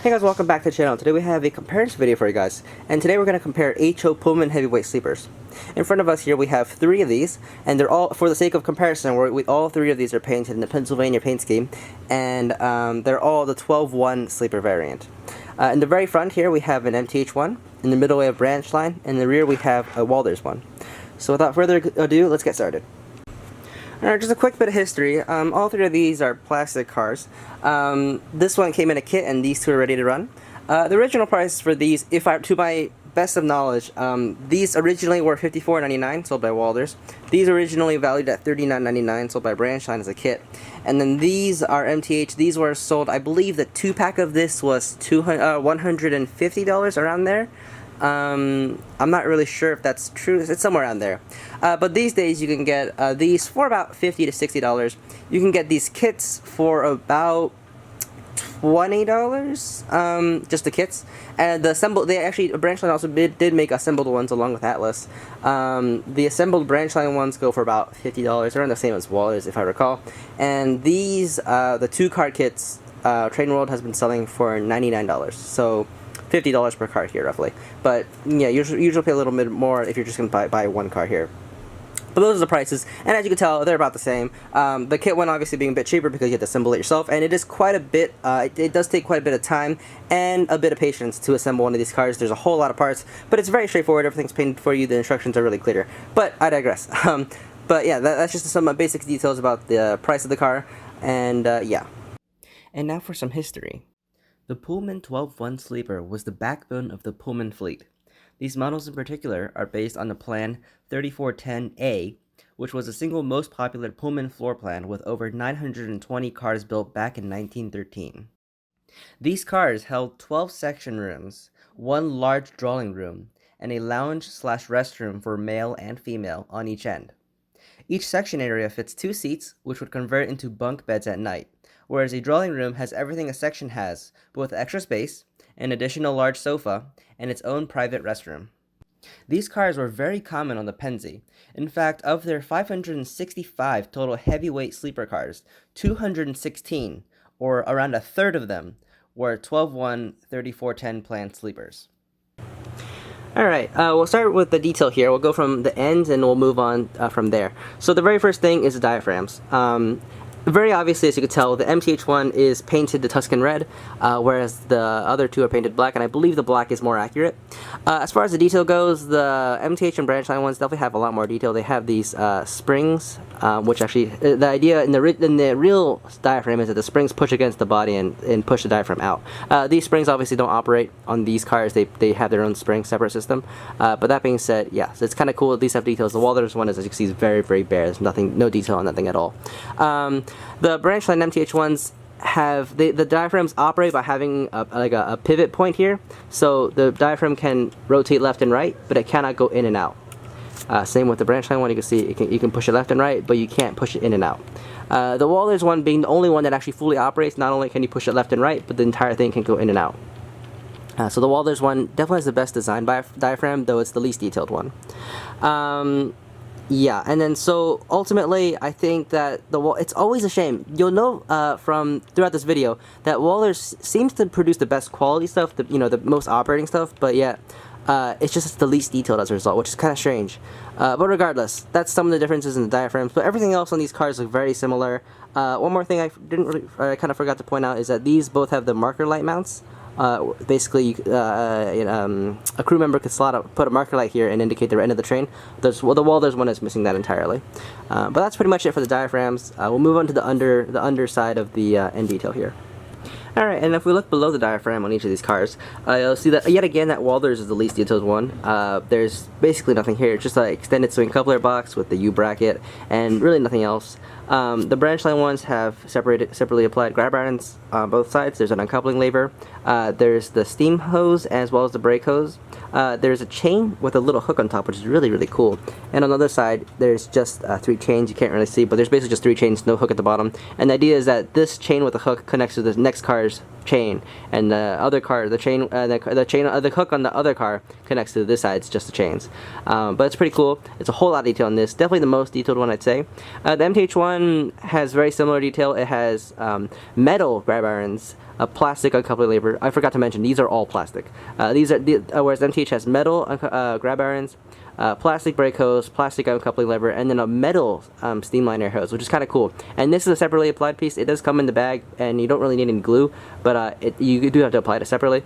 Hey guys, welcome back to the channel. Today we have a comparison video for you guys, and today we're going to compare HO Pullman Heavyweight Sleepers. In front of us here we have 3 of these, and they're all, for the sake of comparison, all 3 of these are painted in the Pennsylvania paint scheme, and they're all the 12-1 sleeper variant. In the very front here we have an MTH one, in the middle we have Branchline, and in the rear we have a Walthers one. So without further ado, let's get started. Alright, just a quick bit of history. All 3 of these are plastic cars. This one came in a kit, and these 2 are ready to run. The original price for these, to my best of knowledge, these originally were $54.99, sold by Walthers. These originally valued at $39.99, sold by Branchline as a kit. And then these are MTH. These were sold, I believe the 2-pack of this was $150, around there. I'm not really sure if that's true. It's somewhere around there. But these days you can get these for about $50 to $60. You can get these kits for about $20, just the kits. And the assembled, Branchline also did make assembled ones along with Atlas. The assembled Branchline ones go for about $50, around the same as Walthers if I recall. And these, the 2-card kits, Train World has been selling for $99. So $50 per card here, roughly. But yeah, usually pay a little bit more if you're just going to buy 1 card here. But those are the prices, and as you can tell, they're about the same. The kit one obviously being a bit cheaper because you have to assemble it yourself, and it is quite a bit, it does take quite a bit of time and a bit of patience to assemble one of these cars. There's a whole lot of parts, but it's very straightforward. Everything's painted for you. The instructions are really clear. But I digress. But yeah, that's just some basic details about the price of the car, and yeah. And now for some history. The Pullman 12-1 Sleeper was the backbone of the Pullman fleet. These models in particular are based on the Plan 3410A, which was the single most popular Pullman floor plan with over 920 cars built back in 1913. These cars held 12 section rooms, 1 large drawing room, and a lounge/restroom for male and female on each end. Each section area fits 2 seats, which would convert into bunk beds at night, whereas a drawing room has everything a section has, but with extra space, an additional large sofa, and its own private restroom. These cars were very common on the Pennsy. In fact, of their 565 total heavyweight sleeper cars, 216, or around a third of them, were 12-1 3410 plan sleepers. Alright, we'll start with the detail here. We'll go from the ends and we'll move on from there. So the very first thing is the diaphragms. Very obviously, as you can tell, the MTH one is painted the Tuscan red, whereas the other 2 are painted black, and I believe the black is more accurate. As far as the detail goes, the MTH and Branchline ones definitely have a lot more detail. They have these springs, which actually, the idea in the real diaphragm is that the springs push against the body and push the diaphragm out. These springs obviously don't operate on these cars. They have their own spring separate system. But that being said, yeah, so it's kind of cool that these have details. The Walthers one, as you can see, is very, very bare. There's nothing, no detail on nothing at all. The Branchline MTH ones have, the diaphragms operate by having a pivot point here, so the diaphragm can rotate left and right, but it cannot go in and out. Same with the Branchline one, you can see you can push it left and right, but you can't push it in and out. The Walthers one being the only one that actually fully operates, not only can you push it left and right, but the entire thing can go in and out. So the Walthers one definitely has the best design diaphragm, though it's the least detailed one. Yeah, and then so ultimately, I think that it's always a shame. You'll know from throughout this video that Walthers seems to produce the best quality stuff, the most operating stuff, but yet it's just the least detailed as a result, which is kind of strange. But regardless, that's some of the differences in the diaphragms. But everything else on these cars look very similar. One more thing I kind of forgot to point out is that these both have the marker light mounts. Basically, a crew member could put a marker light here and indicate the end of the train. The Walthers one is missing that entirely. But that's pretty much it for the diaphragms. We'll move on to the underside of the end detail here. Alright, and if we look below the diaphragm on each of these cars, you'll see that, yet again, that Walthers is the least detailed one. There's basically nothing here. It's just an extended swing coupler box with the U-bracket, and really nothing else. The Branchline ones have separately applied grab irons on both sides. There's an uncoupling lever. There's the steam hose as well as the brake hose. There's a chain with a little hook on top, which is really, really cool. And on the other side, there's just 3 chains. You can't really see, but there's basically just 3 chains, no hook at the bottom. And the idea is that this chain with a hook connects to the next car's chain, and the other car, the hook on the other car connects to this side. It's just the chains. But it's pretty cool. It's a whole lot of detail on this. Definitely the most detailed one, I'd say. The MTH one one has very similar detail. It has metal grab irons, plastic uncoupling lever. I forgot to mention, these are all plastic. Whereas MTH has metal grab irons, plastic brake hose, plastic uncoupling lever, and then a metal steam liner hose, which is kind of cool. And this is a separately applied piece. It does come in the bag, and you don't really need any glue, but you do have to apply it separately.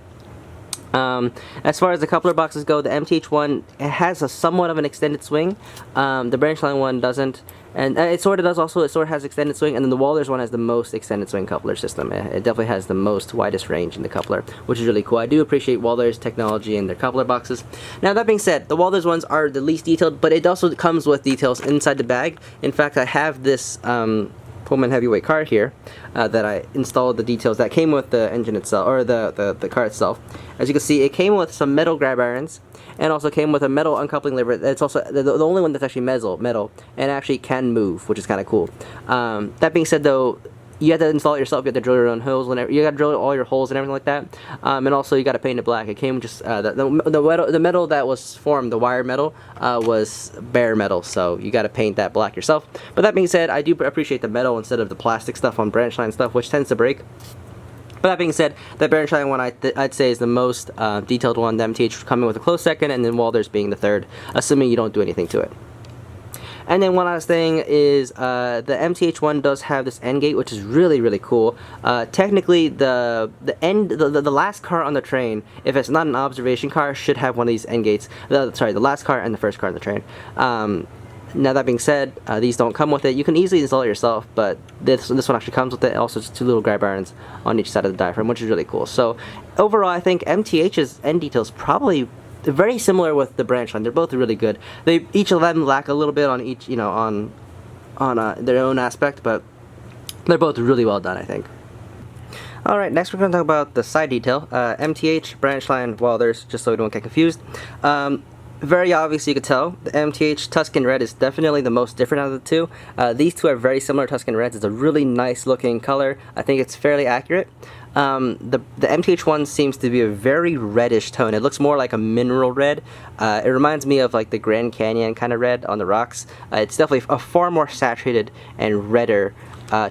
As far as the coupler boxes go, the MTH one, it has a somewhat of an extended swing. The Branchline one doesn't, and it sort of does also. It sort of has extended swing, and then the Walthers one has the most extended swing coupler system. It definitely has the most widest range in the coupler, which is really cool. I do appreciate Walthers technology and their coupler boxes. Now that being said, the Walthers ones are the least detailed, but it also comes with details inside the bag. In fact, I have this Pullman Heavyweight card here that I installed the details that came with the engine itself, or the car itself. As you can see, it came with some metal grab irons, and also came with a metal uncoupling lever. It's also the only one that's actually metal, and actually can move, which is kind of cool. That being said, though, you have to install it yourself. You have to drill your own holes, whenever you got to drill all your holes and everything like that. And also you got to paint it black. It came just the metal that was formed, the wired metal, was bare metal, so you got to paint that black yourself. But that being said, I do appreciate the metal instead of the plastic stuff on Branchline stuff, which tends to break. But that being said, the Branchline one I'd say is the most detailed one. The MTH coming with a close second, and then Walthers being the third, assuming you don't do anything to it. And then one last thing is the MTH one does have this end gate, which is really cool. Technically, the last car on the train, if it's not an observation car, should have one of these end gates. Sorry, the last car and the first car on the train. Now that being said, these don't come with it. You can easily install it yourself, but this one actually comes with it. Also, just two little grab irons on each side of the diaphragm, which is really cool. So overall, I think MTH's end details probably very similar with the Branchline. They're both really good. Each of them lack a little bit on each, on their own aspect, but they're both really well done, I think. Alright, next we're going to talk about the side detail. MTH, Branchline, Walthers, just so we don't get confused. Very obvious, you could tell, the MTH Tuscan Red is definitely the most different out of the two. These two are very similar Tuscan Reds. It's a really nice looking color. I think it's fairly accurate. The MTH one seems to be a very reddish tone. It looks more like a mineral red. It reminds me of like the Grand Canyon kind of red on the rocks. It's definitely a far more saturated and redder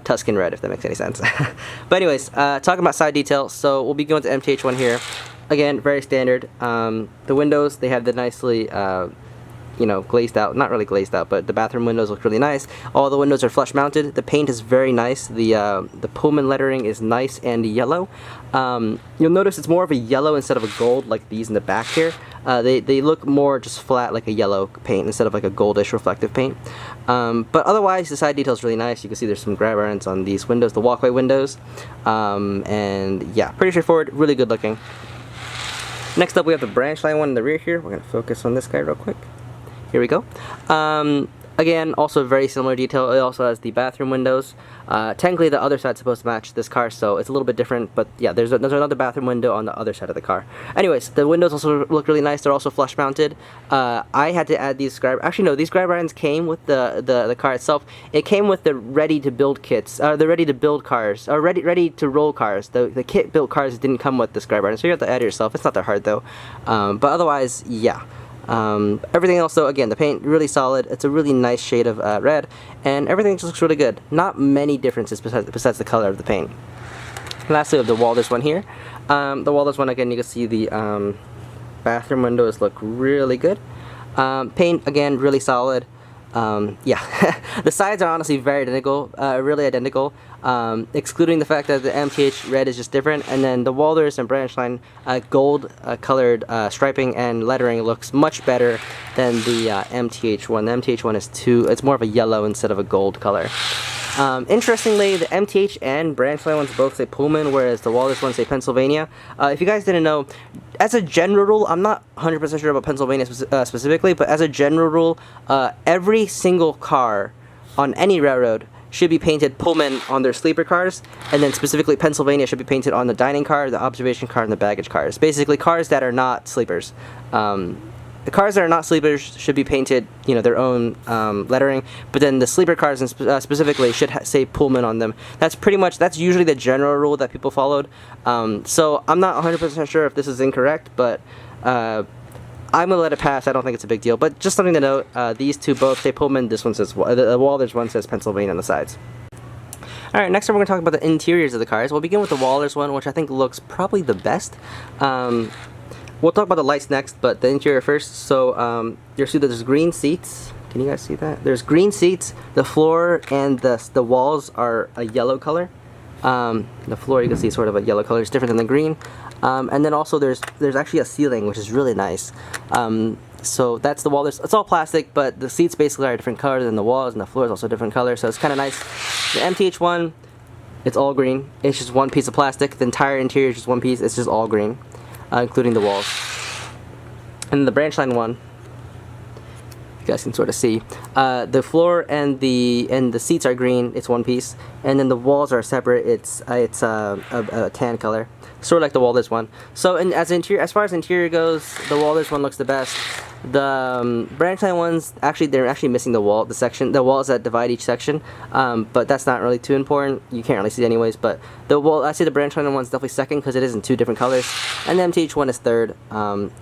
Tuscan Red, if that makes any sense. But anyways, talking about side detail, so we'll be going to MTH one here. Again, very standard. The windows, they have the nicely, glazed out. Not really glazed out, but the bathroom windows look really nice. All the windows are flush mounted. The paint is very nice. The Pullman lettering is nice and yellow. You'll notice it's more of a yellow instead of a gold like these in the back here. They look more just flat like a yellow paint instead of like a goldish reflective paint. But otherwise, the side detail is really nice. You can see there's some grab irons on these windows, the walkway windows. And yeah, pretty straightforward, really good looking. Next up, we have the Branchline one in the rear here. We're going to focus on this guy real quick. Here we go. Again, also very similar detail. It also has the bathroom windows. Technically, the other side's supposed to match this car, so it's a little bit different. But yeah, there's another bathroom window on the other side of the car. Anyways, the windows also look really nice. They're also flush mounted. I had to add these these grab irons came with the car itself. It came with the ready-to-build kits, the ready-to-build cars, or ready-to-roll cars. The kit-built cars didn't come with this grab iron, so you have to add it yourself. It's not that hard though. But otherwise, yeah. Everything else, though, again, the paint really solid. It's a really nice shade of red, and everything just looks really good. Not many differences besides the color of the paint. Lastly, we have the Walthers one here. The Walthers one, again, you can see the bathroom windows look really good. Paint, again, really solid. Yeah, the sides are honestly very identical, really identical, excluding the fact that the MTH red is just different, and then the Walthers and Branchline gold colored striping and lettering looks much better than the MTH one. The MTH one is it's more of a yellow instead of a gold color. Interestingly, the MTH and Branchline ones both say Pullman, whereas the Walthers ones say Pennsylvania. If you guys didn't know, as a general rule, I'm not 100% sure about Pennsylvania specifically, but as a general rule, every single car on any railroad should be painted Pullman on their sleeper cars, and then specifically Pennsylvania should be painted on the dining car, the observation car, and the baggage cars. Basically, cars that are not sleepers. The cars that are not sleepers should be painted, their own lettering, but then the sleeper cars specifically should say Pullman on them. That's usually the general rule that people followed. So I'm not 100% sure if this is incorrect, but I'm gonna let it pass. I don't think it's a big deal, but just something to note. These two both say Pullman. This one says the Walthers one says Pennsylvania on the sides. All right, next up we're gonna talk about the interiors of the cars. We'll begin with the Walthers one, which I think looks probably the best. We'll talk about the lights next, but the interior first. So you'll see that there's green seats. Can you guys see that? There's green seats. The floor and the walls are a yellow color. The floor you can see is sort of a yellow color. It's different than the green. And then also there's actually a ceiling, which is really nice. So that's the wall. It's all plastic, but the seats basically are a different color than the walls, and the floor is also a different color. So it's kind of nice. The MTH one, it's all green. It's just one piece of plastic. The entire interior is just one piece. It's just all green, including the walls. And the Branchline one, you guys can sort of see, the floor and the seats are green. It's one piece, and then the walls are separate. It's a tan color, sort of like the Walthers one. So as far as interior goes, the Walthers one looks the best. The Branchline ones, they're actually missing the walls that divide each section, but that's not really too important. You can't really see it anyways. But I say the Branchline one's definitely second because it is in two different colors, and the MTH one is third.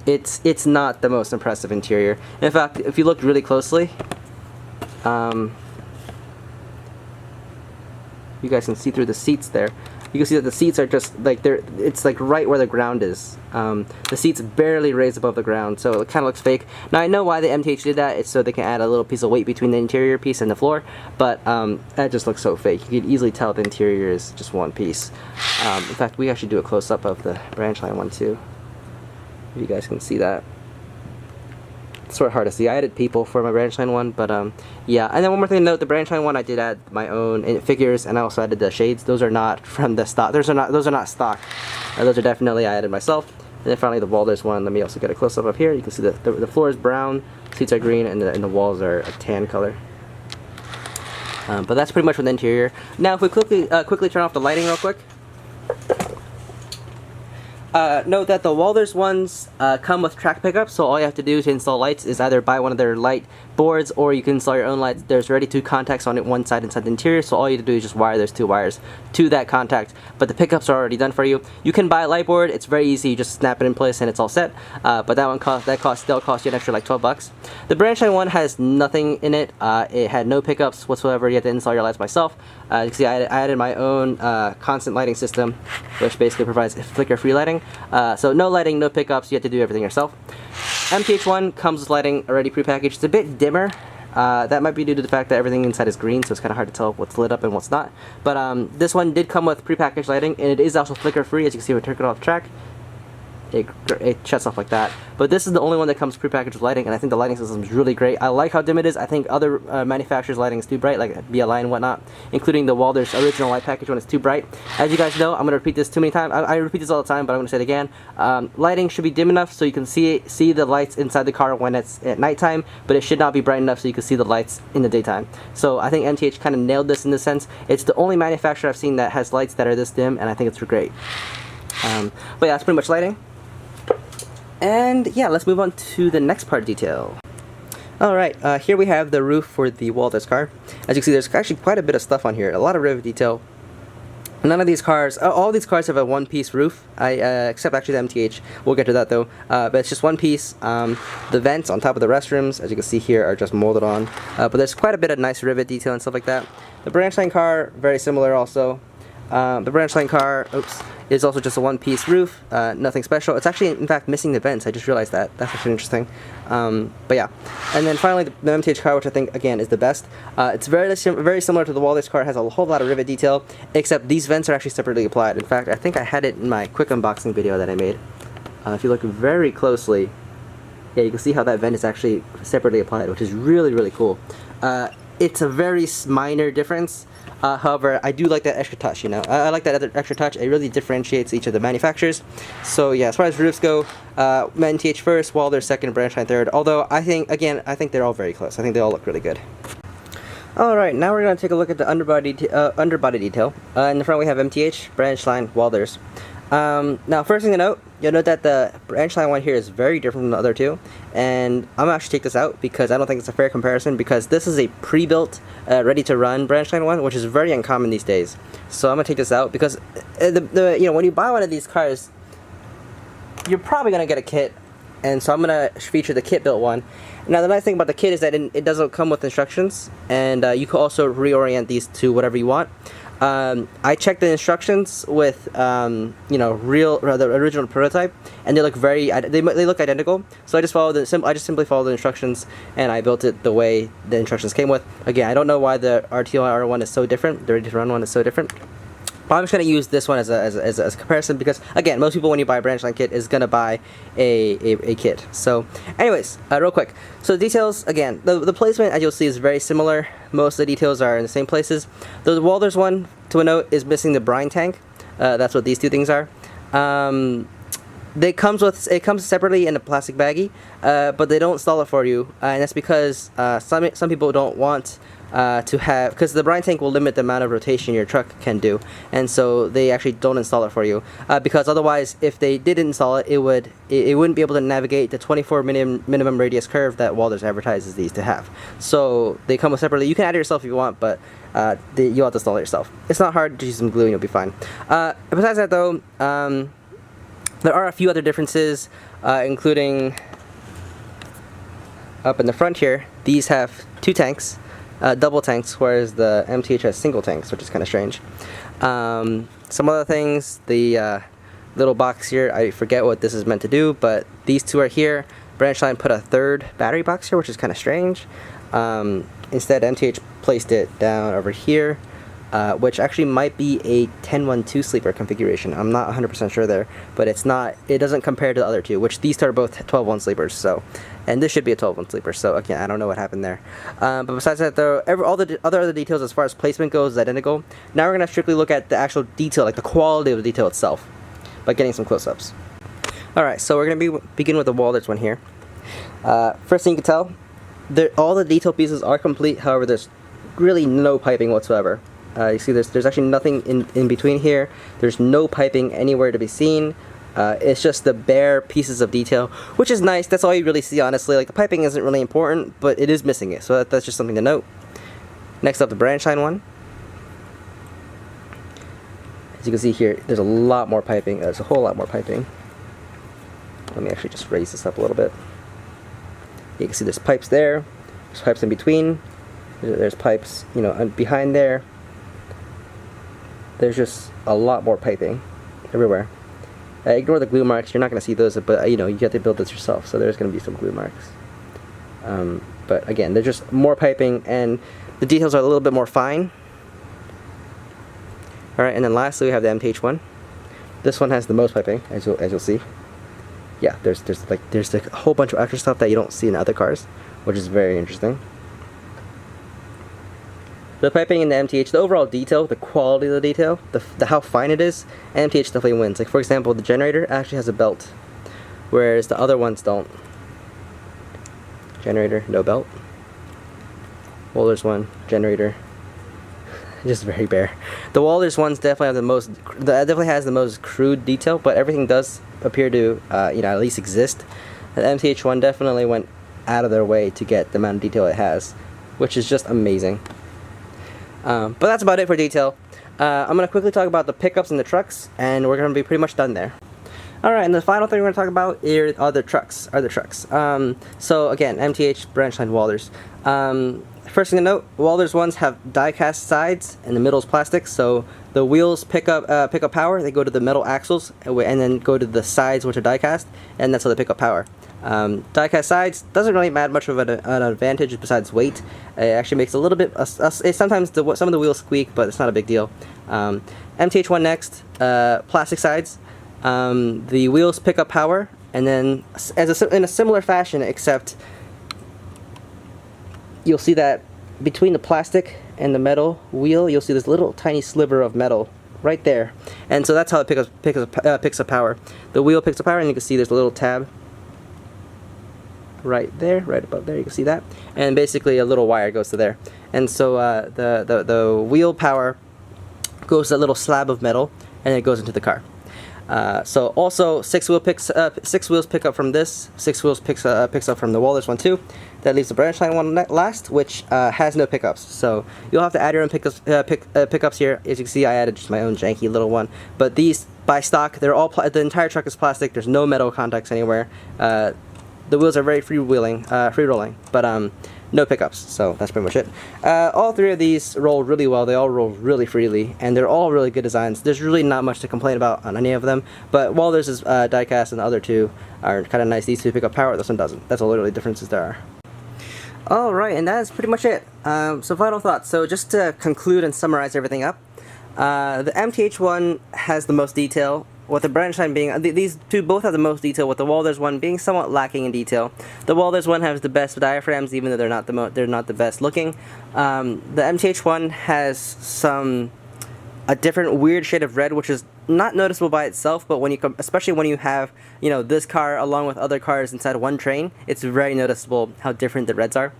It's not the most impressive interior. In fact, if you look really closely, you guys can see through the seats there. You can see that the seats are just like it's like right where the ground is. The seats barely raise above the ground, so it kind of looks fake. Now I know why the MTH did that. It's so they can add a little piece of weight between the interior piece and the floor, but that just looks so fake. You could easily tell the interior is just one piece. In fact, we actually do a close-up of the Branchline one too, if you guys can see that. It's sort of hard to see. I added people for my Branchline one, but yeah. And then one more thing to note: the Branchline one, I did add my own figures, and I also added the shades. Those are not from the stock. Those are not stock. Those are definitely I added myself. And then finally, the Walthers one. Let me also get a close up of here. You can see the floor is brown, seats are green, and the walls are a tan color. But that's pretty much with the interior. Now, if we quickly turn off the lighting real quick. Note that the Walthers ones come with track pickups, so all you have to do to install lights is either buy one of their light boards, or you can install your own lights. There's already two contacts on it, one side inside the interior, so all you have to do is just wire those two wires to that contact, but the pickups are already done for you. You can buy a light board. It's very easy. You just snap it in place and it's all set, but they'll cost you an extra like 12 bucks. The Branchline one has nothing in it. It had no pickups whatsoever. You have to install your lights myself. You can see I added my own constant lighting system, which basically provides flicker-free lighting. So no lighting, no pickups. You have to do everything yourself. MTH1 comes with lighting already prepackaged. It's a bit dimmer. That might be due to the fact that everything inside is green, so it's kind of hard to tell what's lit up and what's not. But this one did come with prepackaged lighting, and it is also flicker-free. As you can see, we took it off track. It shuts off like that. But this is the only one that comes prepackaged with lighting, and I think the lighting system is really great. I like how dim it is. I think other manufacturers' lighting is too bright, like BLI and whatnot, including the Walthers original light package one is too bright. As you guys know, I'm going to repeat this too many times. I repeat this all the time, but I'm going to say it again. Lighting should be dim enough so you can see the lights inside the car when it's at nighttime, but it should not be bright enough so you can see the lights in the daytime. So I think MTH kind of nailed this in this sense. It's the only manufacturer I've seen that has lights that are this dim, and I think it's great. But yeah, that's pretty much lighting. And yeah, let's move on to the next part detail. Alright, here we have the roof for the Walthers car. As you can see, there's actually quite a bit of stuff on here, a lot of rivet detail. None of these cars, all these cars have a one-piece roof, except actually the MTH. We'll get to that though. But it's just one piece. The vents on top of the restrooms, as you can see here, are just molded on. But there's quite a bit of nice rivet detail and stuff like that. The Branchline car, very similar also. The Branchline car, is also just a one-piece roof, nothing special. It's actually, in fact, missing the vents. I just realized that. That's actually interesting. But yeah. And then finally, the MTH car, which I think, again, is the best. It's very similar to the Walthers car. It has a whole lot of rivet detail, except these vents are actually separately applied. In fact, I think I had it in my quick unboxing video that I made. If you look very closely, yeah, you can see how that vent is actually separately applied, which is really, really cool. It's a very minor difference. However, I do like that extra touch, you know. I like that other extra touch. It really differentiates each of the manufacturers. So yeah, as far as roofs go, MTH first, Walthers second, Branchline third. Although I think they're all very close. I think they all look really good. Alright, now we're going to take a look at the underbody detail. In the front we have MTH, Branchline, Walthers. Now, first thing to note, you'll note that the Branchline one here is very different from the other two, and I'm going to actually take this out because I don't think it's a fair comparison, because this is a pre-built, ready-to-run Branchline one, which is very uncommon these days. So I'm going to take this out because when you buy one of these cars, you're probably going to get a kit and so I'm gonna feature the kit built one. Now the nice thing about the kit is that it doesn't come with instructions, and you can also reorient these to whatever you want. I checked the instructions with the original prototype, and they look they look identical. So I just simply followed the instructions, and I built it the way the instructions came with. Again, I don't know why the RTR one is so different. The Ready to Run one is so different. But I'm just going to use this one as a comparison because, again, most people when you buy a Branchline kit is going to buy a kit. So, anyways, real quick. So the details, again, the placement, as you'll see, is very similar. Most of the details are in the same places. The Walthers one, to a note, is missing the brine tank. That's what these two things are. It comes separately in a plastic baggie, but they don't install it for you, and that's because some people don't want to have, because the brine tank will limit the amount of rotation your truck can do, and so they actually don't install it for you, because otherwise, if they did install it, it wouldn't be able to navigate the 24 minimum radius curve that Walthers advertises these to have. So they come separately. You can add it yourself if you want, but you'll have to install it yourself. It's not hard. Just use some glue and you'll be fine. Besides that, though, there are a few other differences, including up in the front here. These have two tanks. Double tanks, whereas the MTH has single tanks, which is kind of strange. Some other things, the little box here, I forget what this is meant to do, but these two are here. Branchline put a third battery box here, which is kind of strange. Instead, MTH placed it down over here, which actually might be a 10-1-2 sleeper configuration. I'm not 100% sure there, but it doesn't compare to the other two, which these two are both 12-1 sleepers, so, and this should be a 12-1 sleeper, so again, I don't know what happened there. But besides that, though, all the other details as far as placement goes is identical. Now we're going to strictly look at the actual detail, like the quality of the detail itself, by getting some close-ups. Alright, so we're going to begin with the Walthers one here. First thing you can tell, all the detail pieces are complete, however there's really no piping whatsoever. You see there's actually nothing in between here. There's no piping anywhere to be seen. It's just the bare pieces of detail, which is nice. That's all you really see, honestly. Like, the piping isn't really important, but it is missing it, so that's just something to note. Next up, the Branchline one. As you can see here, there's a lot more piping. There's a whole lot more piping. Let me actually just raise this up a little bit. You can see there's pipes there. There's pipes in between. There's pipes, behind there. There's just a lot more piping everywhere. Ignore the glue marks. You're not going to see those, but you have to build this yourself, so there's going to be some glue marks. But again, there's just more piping, and the details are a little bit more fine. Alright, and then lastly we have the MTH one. This one has the most piping, as you'll see. Yeah, there's a whole bunch of extra stuff that you don't see in other cars, which is very interesting. The piping in the MTH, the overall detail, the quality of the detail, the how fine it is, MTH definitely wins. Like, for example, the generator actually has a belt, whereas the other ones don't. Generator, no belt. Walthers one, generator, just very bare. The Walthers ones definitely has the most crude detail, but everything does appear to at least exist. The MTH one definitely went out of their way to get the amount of detail it has, which is just amazing. But that's about it for detail. I'm going to quickly talk about the pickups and the trucks, and we're going to be pretty much done there. Alright, and the final thing we're going to talk about are the trucks. So again, MTH, Branchline, Walthers. First thing to note, Walthers ones have die-cast sides, and the middle is plastic, so the wheels pick up power. They go to the metal axles, and then go to the sides, which are die-cast, and that's how they pick up power. Die-cast sides doesn't really add much of an advantage besides weight. It actually makes a little bit. Sometimes some of the wheels squeak, but it's not a big deal. MTH one next, plastic sides. The wheels pick up power, and then in a similar fashion, except you'll see that between the plastic and the metal wheel, you'll see this little tiny sliver of metal right there, and so that's how it picks up power. The wheel picks up power, and you can see there's a little tab right there, right above there. You can see that, and basically a little wire goes to there, and so the wheel power goes to that little slab of metal, and it goes into the car. So also six wheels pick up from this. 6 wheels picks up from the Walthers one too. That leaves the Branchline one last, which has no pickups. So you'll have to add your own pickups here. As you can see, I added just my own janky little one. But these, by stock, they're all the entire truck is plastic. There's no metal contacts anywhere. The wheels are very free rolling, but no pickups, so that's pretty much it. All three of these roll really well. They all roll really freely, and they're all really good designs. There's really not much to complain about on any of them, but Walthers is die-cast, and the other two are kind of nice. These two pick up power, this one doesn't. That's all the really differences there are. Alright, and that's pretty much it. So final thoughts. So just to conclude and summarize everything up, the MTH one has the most detail, with the Branchline being, these two both have the most detail, with the Walthers one being somewhat lacking in detail. The Walthers one has the best diaphragms, even though they're not the best looking. The MTH one has a different weird shade of red, which is not noticeable by itself, but when you especially when you have, you know, this car along with other cars inside one train, it's very noticeable how different the reds are.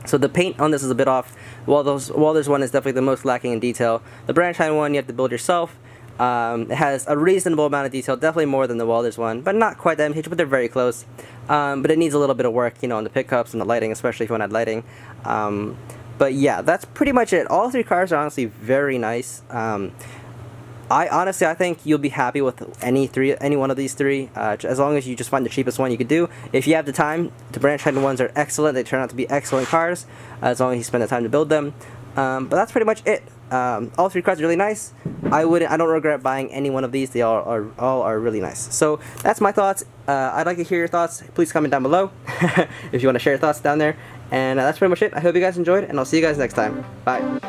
So the paint on this is a bit off. Walthers one is definitely the most lacking in detail. The Branchline one you have to build yourself. It has a reasonable amount of detail, definitely more than the Walthers one, but not quite the MTH, but they're very close. But it needs a little bit of work, you know, on the pickups and the lighting, especially if you want to add lighting. But yeah, that's pretty much it. All three cars are honestly very nice. I think you'll be happy with any one of these three, as long as you just find the cheapest one you could do. If you have the time, the Branchline ones are excellent. They turn out to be excellent cars, as long as you spend the time to build them. But that's pretty much it. All three cars are really nice. I don't regret buying any one of these. They all are really nice. So that's my thoughts. I'd like to hear your thoughts. Please comment down below if you want to share your thoughts down there. And that's pretty much it. I hope you guys enjoyed, and I'll see you guys next time. Bye.